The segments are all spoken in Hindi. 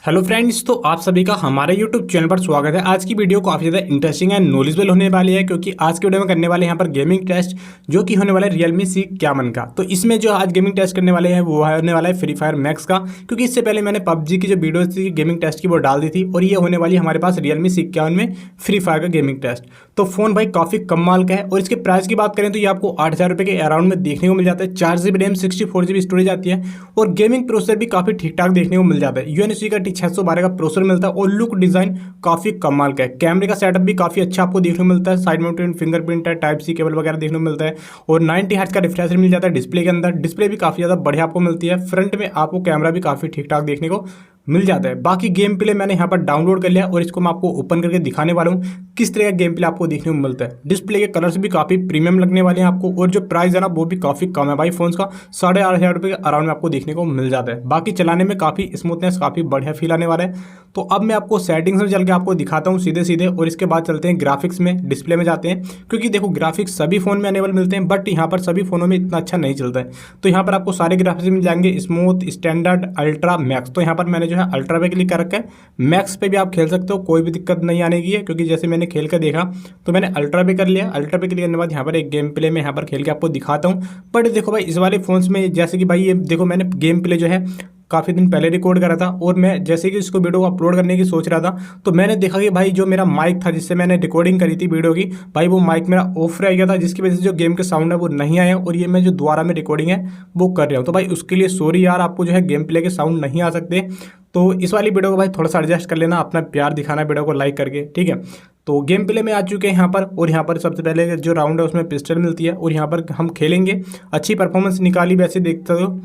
हेलो फ्रेंड्स, तो आप सभी का हमारे यूट्यूब चैनल पर स्वागत है। आज की वीडियो काफ़ी ज़्यादा इंटरेस्टिंग एंड नॉलेजेबल होने वाली है, क्योंकि आज की वीडियो में करने वाले हैं यहाँ पर गेमिंग टेस्ट जो कि होने वाला है Realme C51 का। तो इसमें जो आज गेमिंग टेस्ट करने वाले हैं वो होने वाला है फ्री फायर मैक्स का, क्योंकि इससे पहले मैंने पबजी की जो वीडियो थी गेमिंग टेस्ट की वो डाल दी थी, और ये होने वाली है हमारे पास Realme C51 में फ्री फायर का गेमिंग टेस्ट। तो फ़ोन भाई काफ़ी कमाल का है, और इसके प्राइस की बात करें तो ये आपको 8,000 रुपये के अराउंड में देखने को मिल जाता है। 4 GB रैम 64 GB स्टोरेज आती है, और गेमिंग प्रोसेसर भी काफ़ी ठीक ठाक देखने को मिल जाता है। UNC का T612 का प्रोसेसर मिलता है, और लुक डिज़ाइन काफ़ी कमाल का है। कैमरे का सेटअप भी काफ़ी अच्छा आपको देखने को मिलता है। साइड माउंटेड फिंगरप्रिंट है, टाइप सी केबल वगैरह देखने को मिलता है, और 90 हर्ट्ज का रिफ्रेश रेट मिल जाता है डिस्प्ले के अंदर। डिस्प्ले भी काफ़ी ज़्यादा बढ़िया आपको मिलती है। फ्रंट में आपको कैमरा भी काफ़ी ठीक ठाक देखने को मिल जाता है। बाकी गेम प्ले मैंने यहाँ पर डाउनलोड कर लिया, और इसको मैं आपको ओपन करके दिखाने वाला हूँ किस तरह का गेम प्ले आपको देखने को मिलता है। डिस्प्ले के कलर्स भी काफ़ी प्रीमियम लगने वाले हैं आपको, और जो प्राइस है ना वो भी काफ़ी कम है भाई। फोन का 8,500 रुपये के अराउंड में आपको देखने को मिल जाता है। बाकी चलाने में काफ़ी स्मूथनेस, काफ़ी बढ़िया फील आने वाला है। तो अब मैं आपको सेटिंग्स में चल के आपको दिखाता हूँ सीधे सीधे, और इसके बाद चलते हैं ग्राफिक्स में, डिस्प्ले में जाते हैं। क्योंकि देखो ग्राफिक्स सभी फोन में अनेबल मिलते हैं, बट यहाँ पर सभी फोनों में इतना अच्छा नहीं चलता है। तो यहाँ पर आपको सारे ग्राफिक्स मिल जाएंगे, स्मूथ, स्टैंडर्ड, अल्ट्रा, मैक्स। तो यहाँ पर मैंने जो है अल्ट्रा पे क्लिक कर रखा है। मैक्स पे भी आप खेल सकते हो, कोई भी दिक्कत नहीं आने की है, क्योंकि जैसे मैंने खेल कर देखा तो मैंने अल्ट्रा पे कर लिया। अल्ट्रा पे क्लिक करने के बाद यहाँ पर एक गेम प्ले में यहाँ पर खेल के आपको दिखाता हूँ। बट देखो भाई इस वाले फोन्स में जैसे कि भाई ये देखो मैंने गेम प्ले जो है काफ़ी दिन पहले रिकॉर्ड करा था, और मैं जैसे कि इसको वीडियो को अपलोड करने की सोच रहा था तो मैंने देखा कि भाई जो मेरा माइक था जिससे मैंने रिकॉर्डिंग करी थी वीडियो की, भाई वो माइक मेरा ऑफ रह गया था, जिसकी वजह से जो गेम के साउंड है वो नहीं आया, और ये मैं जो दोबारा में रिकॉर्डिंग है वो कर रहा हूँ। तो भाई उसके लिए सॉरी यार, आपको जो है गेम प्ले के साउंड नहीं आ सकते। तो इस वाली वीडियो को भाई थोड़ा सा एडजस्ट कर लेना, अपना प्यार दिखाना वीडियो को लाइक करके, ठीक है। तो गेम प्ले में आ चुके हैं यहाँ पर, और यहाँ पर सबसे पहले जो राउंड है उसमें पिस्टल मिलती है, और यहाँ पर हम खेलेंगे। अच्छी परफॉर्मेंस निकाली वैसे देखते हो,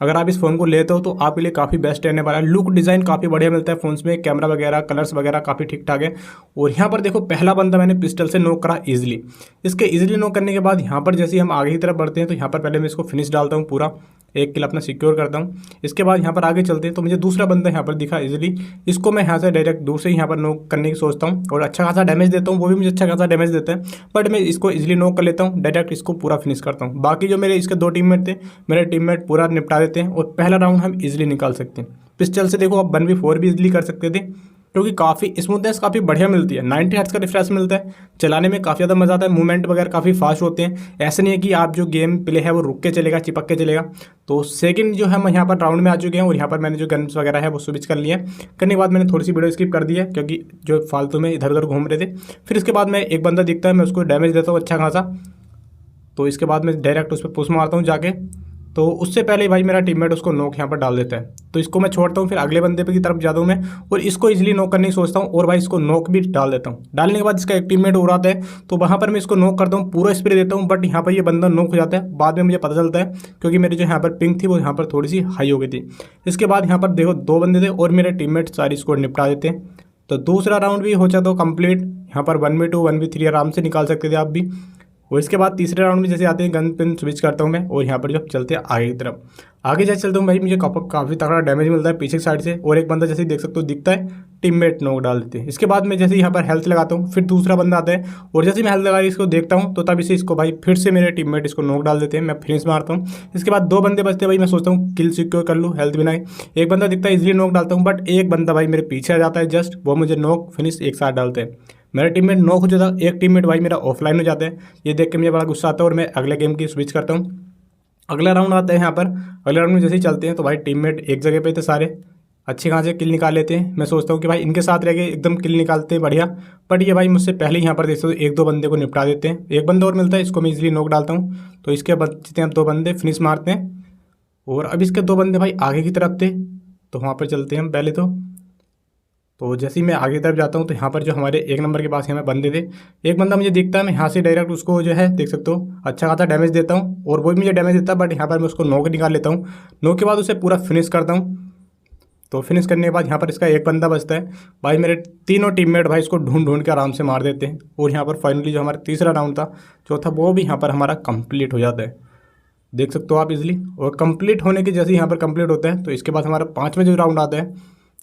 अगर आप इस फ़ोन को लेते हो तो आपके लिए काफ़ी बेस्ट रहने वाला है। लुक डिज़ाइन काफ़ी बढ़िया मिलता है फ़ोन्स में, कैमरा वगैरह, कलर्स वगैरह काफ़ी ठीक ठाक है। और यहाँ पर देखो पहला बंदा मैंने पिस्टल से नॉक करा इजीली। इसके इजीली नॉक करने के बाद यहाँ पर जैसे ही हम आगे की तरफ बढ़ते हैं तो यहाँ पर पहले मैं इसको फिनिश डालता हूँ, पूरा एक किल अपना सिक्योर करता हूँ। इसके बाद यहाँ पर आगे चलते हैं तो मुझे दूसरा बंदा यहाँ पर दिखा इजीली, इसको मैं यहाँ से डायरेक्ट दूर से यहाँ पर नॉक करने की सोचता हूँ, और अच्छा खासा डैमेज देता हूँ, वो भी मुझे अच्छा खासा डैमेज देता है। बट मैं इसको इजीली नॉक कर लेता हूँ, डायरेक्ट इसको पूरा फिनिश करता हूँ। बाकी जो मेरे इसके 2 टीममेट थे, मेरे टीममेट पूरा निपटा देते हैं, और पहला राउंड हम इजीली निकाल सकते हैं। पिस्टल से देखो आप 1v4 भी इजीली कर सकते थे, क्योंकि काफ़ी स्मूथनेस काफ़ी बढ़िया मिलती है। 90 हर्ट्ज का रिफ्रेश मिलता है, चलाने में काफ़ी ज़्यादा मज़ा आता है। मूवमेंट वगैरह काफ़ी फास्ट होते हैं, ऐसे नहीं है कि आप जो गेम प्ले है वो रुक के चलेगा, चिपक के चलेगा। तो सेकंड जो हम यहाँ पर राउंड में आ चुके हैं, और यहाँ पर मैंने जो गन्स वगैरह है वो स्विच कर लिया। करने के बाद मैंने थोड़ी सी वीडियो स्किप कर दी है, क्योंकि जो फालतू में इधर उधर घूम रहे थे। फिर इसके बाद मैं एक बंदा दिखता है, मैं उसको डैमेज देता हूँ अच्छा खासा। तो इसके बाद मैं डायरेक्ट उस पर पुश मारता हूँ जाके। तो उससे पहले भाई मेरा टीममेट उसको नॉक यहाँ पर डाल देता है, तो इसको मैं छोड़ता हूँ। फिर अगले बंदे पे की तरफ जाता हूँ मैं, और इसको इजीली नॉक करने की सोचता हूँ, और भाई इसको नॉक भी डाल देता हूँ। डालने के बाद इसका एक टीममेट हो रहा है, तो वहाँ पर मैं इसको नॉक करता हूँ, पूरा स्प्रे देता हूँ। बट यहाँ पर ये बंदा नॉक हो जाता है, बाद में मुझे पता चलता है, क्योंकि मेरी जो यहाँ पर पिंग थी वो यहाँ पर थोड़ी सी हाई हो गई थी। इसके बाद यहाँ पर देखो 2 बंदे थे, और मेरे टीममेट सारी स्कोर निपटा देते हैं। तो दूसरा राउंड भी हो जाता कंप्लीट। यहाँ पर 1v2 1v3 आराम से निकाल सकते थे आप भी। और इसके बाद तीसरे राउंड में जैसे आते हैं गन पिन स्विच करता हूँ मैं, और यहाँ पर जब चलते हैं आगे की तरफ, आगे जैसे चलता हूँ भाई मुझे काफ़ी तगड़ा डैमेज मिलता है पीछे की साइड से, और एक बंदा जैसे देख सकते हो दिखता है, टीममेट नॉक डाल देते हैं। इसके बाद मैं जैसे यहाँ पर हेल्थ लगाता हूँ, फिर दूसरा बंदा आता है, और जैसे मैं हेल्थ लगा इसको देखता हूँ तो तब इसे इसको भाई फिर से मेरे टीममेट इसको नॉक डाल देते हैं, मैं फिनिश मारता हूँ। इसके बाद 2 बंदे बचते हैं भाई, मैं सोचता हूँ किल सिक्योर कर लूँ हेल्थ बिना ही। एक बंदा दिखता है, इजीली नॉक डालता हूँ, बट एक बंदा भाई मेरे पीछे आ जाता है जस्ट, वो मुझे नॉक फिनिश एक साथ डालते हैं। मेरा टीममेट नॉक हो जाता है, एक टीममेट भाई मेरा ऑफलाइन हो जाता है। ये देख के मुझे बड़ा गुस्सा आता है, और मैं अगले गेम की स्विच करता हूँ। अगला राउंड आता है यहाँ पर। अगले राउंड में जैसे ही चलते हैं तो भाई टीममेट एक जगह पे थे सारे, अच्छे खासे किल निकाल लेते हैं। मैं सोचता हूँ कि भाई इनके साथ रह के एकदम किल निकालते हैं बढ़िया, बट ये भाई मुझसे पहले ही यहाँ पर देखते हो 1-2 बंदे को निपटा देते हैं। एक बंदा और मिलता है, इसको मैं इजीली नॉक डालता हूँ। तो इसके बचते हैं 2 बंदे, फिनिश मारते हैं। और अब इसके 2 बंदे भाई आगे की तरफ थे, तो वहाँ पर चलते हैं हम पहले। तो जैसे ही मैं आगे की तरफ जाता हूँ तो यहाँ पर जो हमारे 1 नंबर के पास हमें बंदे थे, एक बंदा मुझे दिखता है, मैं यहाँ से डायरेक्ट उसको जो है देख सकते हो अच्छा खासा डैमेज देता हूँ, और वो भी मुझे डैमेज देता है, बट यहाँ पर मैं उसको नॉक निकाल लेता हूँ। नॉक के बाद उसे पूरा फिनिश करता हूँ। तो फिनिश करने के बाद यहाँ पर इसका एक बंदा बचता है भाई, मेरे तीनों टीममेट भाई इसको ढूंढ ढूंढ के आराम से मार देते हैं। और यहाँ पर फाइनली जो हमारा तीसरा राउंड था, चौथा, वो भी यहाँ पर हमारा कंप्लीट हो जाता है, देख सकते हो आप इजीली। और कंप्लीट होने के जैसे यहाँ पर कंप्लीट होता है तो इसके बाद हमारा 5वां जो राउंड आता है,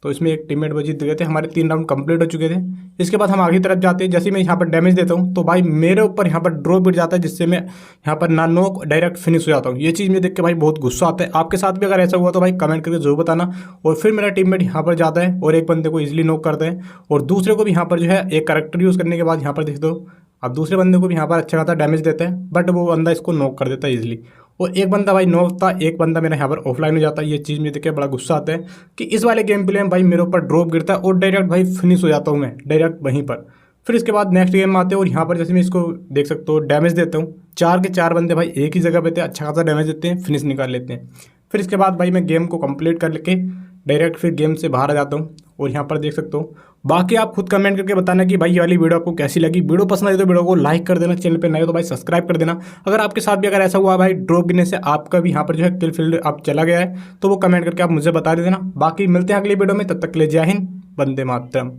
तो इसमें एक टीममेट वो जीत गए थे, हमारे 3 राउंड कंप्लीट हो चुके थे। इसके बाद हम आगे तरफ जाते हैं। जैसे ही मैं यहाँ पर डैमेज देता हूँ तो भाई मेरे ऊपर यहाँ पर ड्रॉप गिर जाता है, जिससे मैं यहाँ पर ना नॉक डायरेक्ट फिनिश हो जाता हूँ। ये चीज़ मुझे देख के भाई बहुत गुस्सा आता है। आपके साथ भी अगर ऐसा हुआ तो भाई कमेंट करके जरूर बताना। और फिर मेरा टीममेट यहाँ पर जाता है और एक बंदे को इजीली नॉक करता है, और दूसरे को भी यहाँ पर जो है एक कैरेक्टर यूज़ करने के बाद यहाँ पर देख दो अब दूसरे बंदे को भी यहाँ पर अच्छा खासा डैमेज देता है, बट वो बंदा इसको नॉक कर देता है इजीली। और एक बंदा भाई नॉक था, एक बंदा मेरा यहाँ पर ऑफलाइन हो जाता है। ये चीज़ मुझे देख के बड़ा गुस्सा आता है कि इस वाले गेम प्ले में भाई मेरे ऊपर ड्रॉप गिरता है और डायरेक्ट भाई फिनिश हो जाता हूँ मैं डायरेक्ट वहीं पर। फिर इसके बाद नेक्स्ट गेम में आते हैं और यहाँ पर जैसे मैं इसको देख सकता हूँ डैमेज देता हूँ। 4 के 4 बंदे भाई एक ही जगह पे थे, अच्छा खासा डैमेज देते हैं, फिनिश निकाल लेते हैं। फिर इसके बाद भाई मैं गेम को कंप्लीट कर लेके डायरेक्ट फिर गेम से बाहर आ जाता हूँ। और यहाँ पर देख सकते हो। बाकी आप खुद कमेंट करके बताना कि भाई ये वाली वीडियो आपको कैसी लगी। वीडियो पसंद आई तो वीडियो को लाइक कर देना, चैनल पे नए हो तो भाई सब्सक्राइब कर देना। अगर आपके साथ भी अगर ऐसा हुआ भाई ड्रॉप गिरने से आपका भी यहाँ पर जो है किल फील्ड आप चला गया है, तो वो कमेंट करके आप मुझे बता देना। बाकी मिलते हैं अगली वीडियो में, तब तक के लिए जय हिंद, वंदे मातरम।